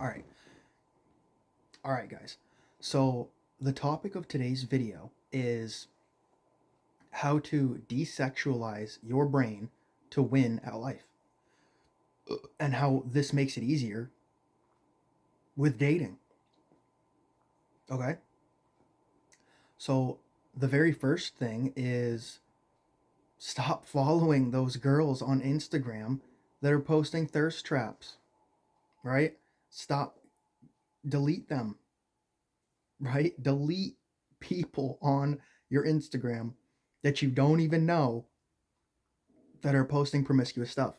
All right. All right, guys. So, the topic of today's video is how to desexualize your brain to win at life, and how this makes it easier with dating. Okay? So, the very first thing is stop following those girls on Instagram that are posting thirst traps, right? Stop, delete them, right? Delete people on your Instagram that you don't even know that are posting promiscuous stuff.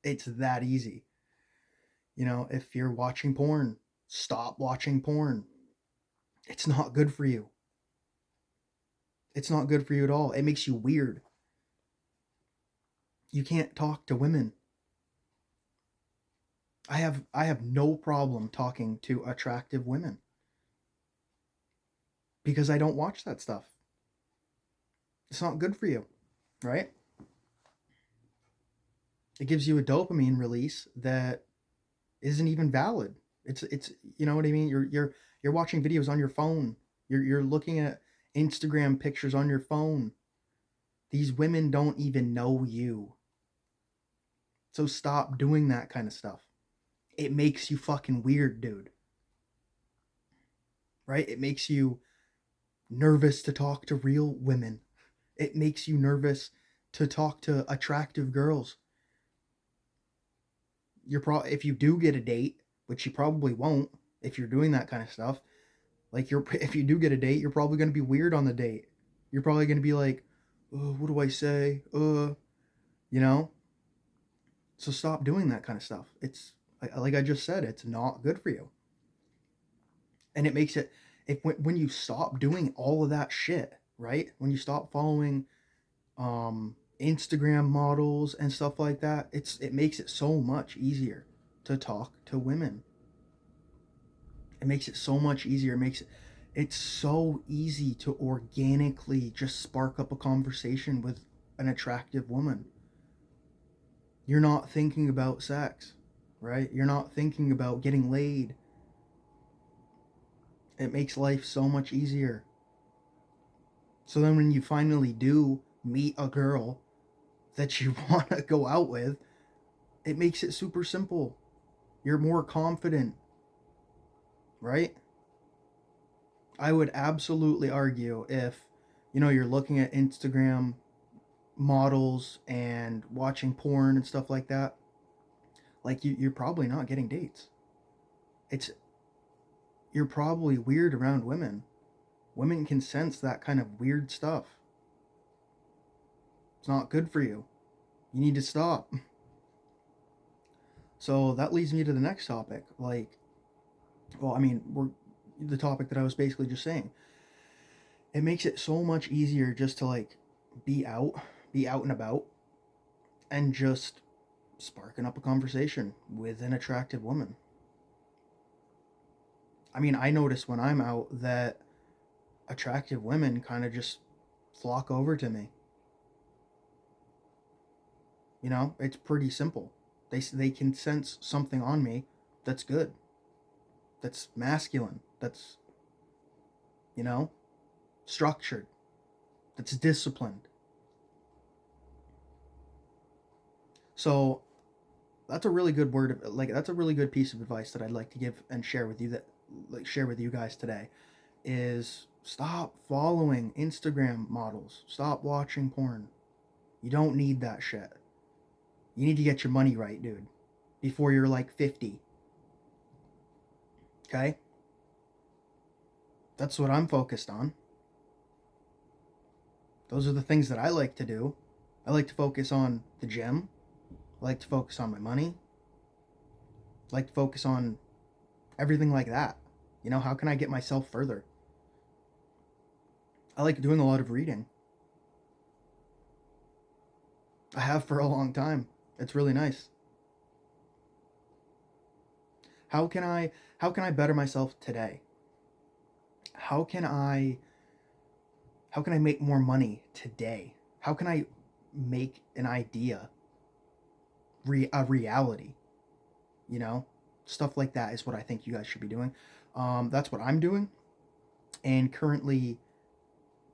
It's that easy. If you're watching porn, stop watching porn. It's not good for you. It's not good for you at all. It makes you weird. You can't talk to women. I have no problem talking to attractive women because I don't watch that stuff. It's not good for you, right? It gives you a dopamine release that isn't even valid. It's you know what I mean? You're watching videos on your phone. You're looking at Instagram pictures on your phone. These women don't even know you. So stop doing that kind of stuff. It makes you fucking weird, dude. Right? It makes you nervous to talk to real women. It makes you nervous to talk to attractive girls. If you do get a date, which you probably won't if you're doing that kind of stuff, like if you do get a date, you're probably going to be weird on the date. You're probably going to be like, oh, what do I say? You know? So stop doing that kind of stuff. It's like I just said, it's not good for you. And it makes it, when you stop doing all of that shit, right? When you stop following Instagram models and stuff like that, it makes it so much easier to talk to women. It makes it so much easier. It's so easy to organically just spark up a conversation with an attractive woman. You're not thinking about sex, right? You're not thinking about getting laid. It makes life so much easier. So then when you finally do meet a girl that you want to go out with, it makes it super simple. You're more confident, right? I would absolutely argue if you're looking at Instagram models and watching porn and stuff like that, like you're probably not getting dates. It's You're probably weird around women. Women can sense that kind of weird stuff. It's not good for you. You need to stop. So that leads me to the next topic. We're the topic that I was basically just saying. It makes it so much easier just to be out, be out and about, and just sparking up a conversation with an attractive woman. I notice when I'm out that attractive women kind of just flock over to me. It's pretty simple. They can sense something on me that's good, that's masculine, that's you know structured, that's disciplined. So that's a really good that's a really good piece of advice that I'd like to give and share with you guys today is stop following Instagram models. Stop watching porn. You don't need that shit. You need to get your money right, dude, before you're 50. Okay? That's what I'm focused on. Those are the things that I like to do. I like to focus on the gym. I like to focus on my money. I like to focus on everything like that. How can I get myself further? I like doing a lot of reading. I have for a long time. It's really nice. How can I better myself today? How can I make more money today? How can I make an idea a reality? You know? Stuff like that is what I think you guys should be doing. That's what I'm doing and currently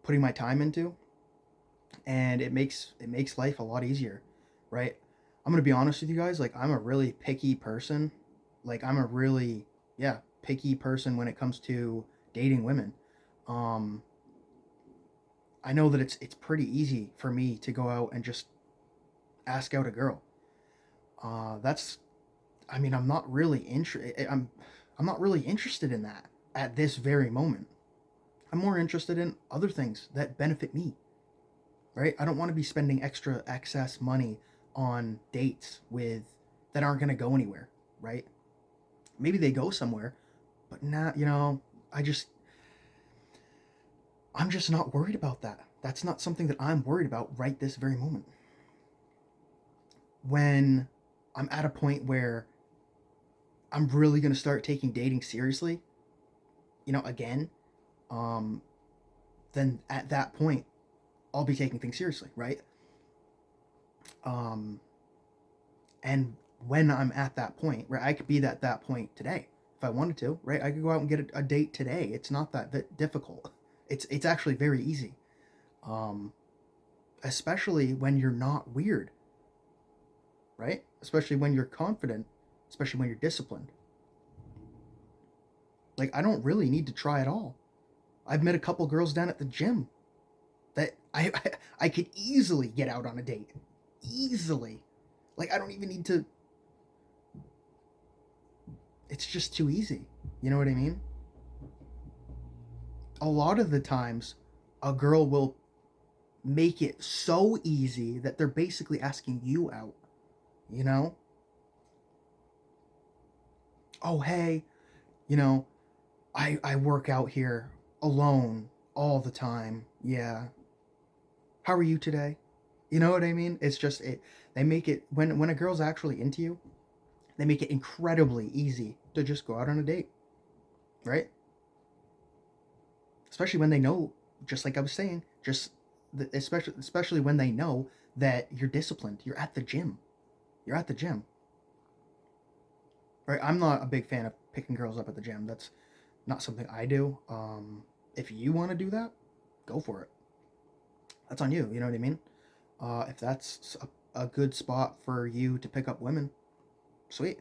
putting my time into, and it makes life a lot easier, right? I'm gonna be honest with you guys. Like, I'm a really picky person. Like, I'm a really, yeah, picky person when it comes to dating women. Um, I know that it's pretty easy for me to go out and just ask out a girl. That's, I mean, I'm not really interested in that at this very moment. I'm more interested in other things that benefit me, right? I don't want to be spending extra excess money on dates with that aren't going to go anywhere, right? Maybe they go somewhere, but not, I just I'm just not worried about that. That's not something that I'm worried about right this very moment. When I'm at a point where I'm really going to start taking dating seriously, again, um then at that point I'll be taking things seriously, right? Um and when I'm at that point, right, I could be at that point today if I wanted to, right? I could go out and get a date today. It's not that difficult. It's actually very easy. Um Especially when you're not weird, right? Especially when you're confident, especially when you're disciplined. Like, I don't really need to try at all. I've met a couple girls down at the gym that I could easily get out on a date. Easily. Like, I don't even need to. It's just too easy. You know what I mean? A lot of the times, a girl will make it so easy that they're basically asking you out. You know? Oh, hey, you know, I work out here alone all the time. Yeah. How are you today? You know what I mean? It's just it. They make it when a girl's actually into you, they make it incredibly easy to just go out on a date, right? Especially when they know, just like I was saying, especially when they know that you're disciplined. You're at the gym. You're at the gym, right? I'm not a big fan of picking girls up at the gym. That's not something I do. If you want to do that, go for it. That's on you. You know what I mean? If that's a good spot for you to pick up women, sweet.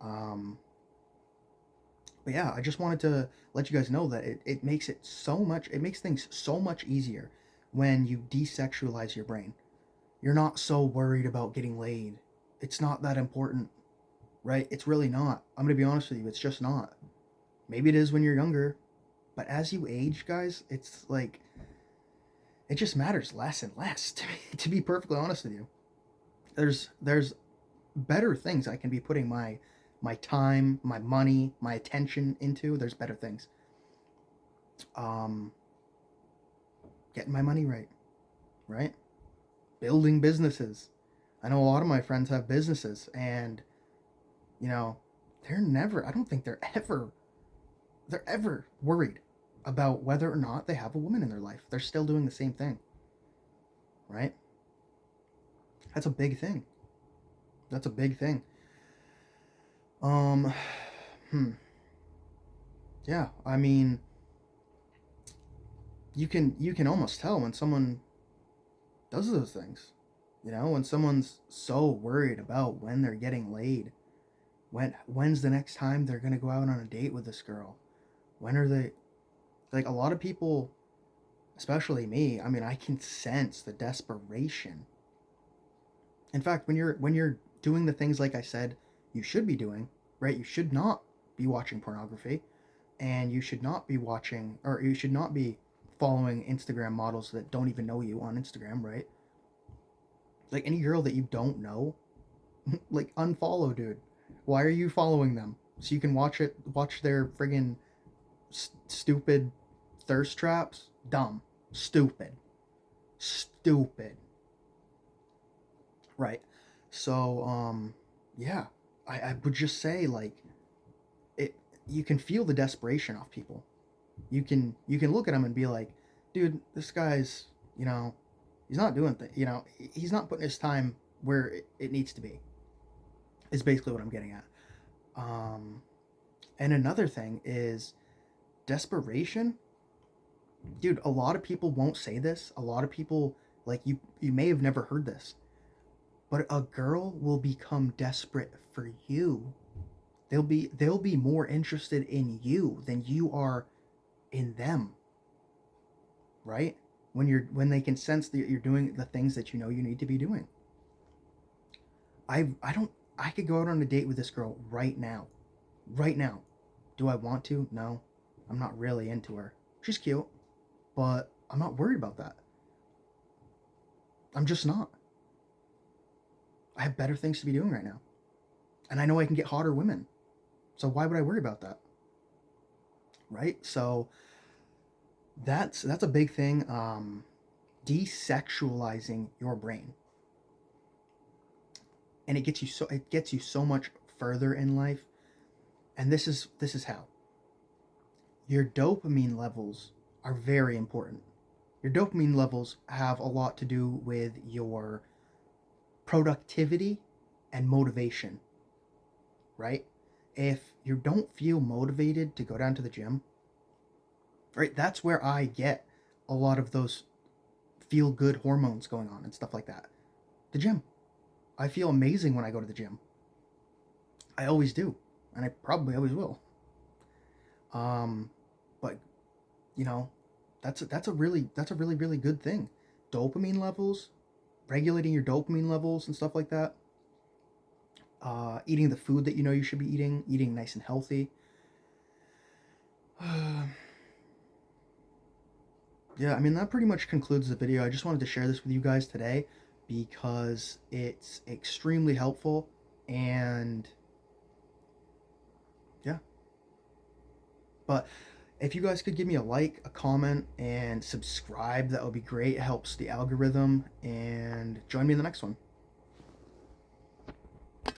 Um, but yeah, I just wanted to let you guys know that it makes things so much easier when you desexualize your brain. You're not so worried about getting laid. It's not that important, right? It's really not. I'm gonna be honest with you, it's just not. Maybe it is when you're younger, but as you age, guys, it's like it just matters less and less to be perfectly honest with you. There's better things I can be putting my time, my money, my attention into. There's better things. Um, Getting my money right, right? Building businesses. I know a lot of my friends have businesses, and you know, they're never. I don't think they're ever worried about whether or not they have a woman in their life. They're still doing the same thing, right? That's a big thing. That's a big thing. Um, hmm. Yeah, I mean, you can almost tell when someone does those things. When someone's so worried about when they're getting laid, when's the next time they're gonna go out on a date with this girl? When are they like a lot of people, especially me, I mean, I can sense the desperation. In fact, when you're doing the things like I said you should be doing, right? You should not be watching pornography, and you should not be following Instagram models that don't even know you on Instagram, right? Like any girl that you don't know, like unfollow, dude. Why are you following them? So you can watch their friggin' stupid thirst traps? Dumb. Stupid. Stupid. Right. So, yeah. I would just say, like, it you can feel the desperation off people. You can look at him and be like, dude, this guy's, you know, he's not doing he's not putting his time where it needs to be. Is basically what I'm getting at. Um, and another thing is desperation. Dude, a lot of people won't say this. A lot of people, like, you may have never heard this, but a girl will become desperate for you. They'll be more interested in you than you are in them, right? When they can sense that you're doing the things that you know you need to be doing. I don't I could go out on a date with this girl right now. Right now. Do I want to? No. I'm not really into her. She's cute, but I'm not worried about that. I'm just not. I have better things to be doing right now. And I know I can get hotter women. So why would I worry about that? Right? So that's a big thing. Desexualizing your brain. And it gets you so much further in life. And this is how. Your dopamine levels are very important. Your dopamine levels have a lot to do with your productivity and motivation, right? If you don't feel motivated to go down to the gym, right, that's where I get a lot of those feel good hormones going on and stuff like that. The gym. I feel amazing when I go to the gym. I always do, and I probably always will. Um, but you know, that's a really really good thing. Dopamine levels, regulating your dopamine levels and stuff like that. Eating the food that you know you should be eating nice and healthy. Yeah, I mean, that pretty much concludes the video. I just wanted to share this with you guys today because it's extremely helpful. And yeah, but if you guys could give me a like, a comment, and subscribe, that would be great. It helps the algorithm. And join me in the next one.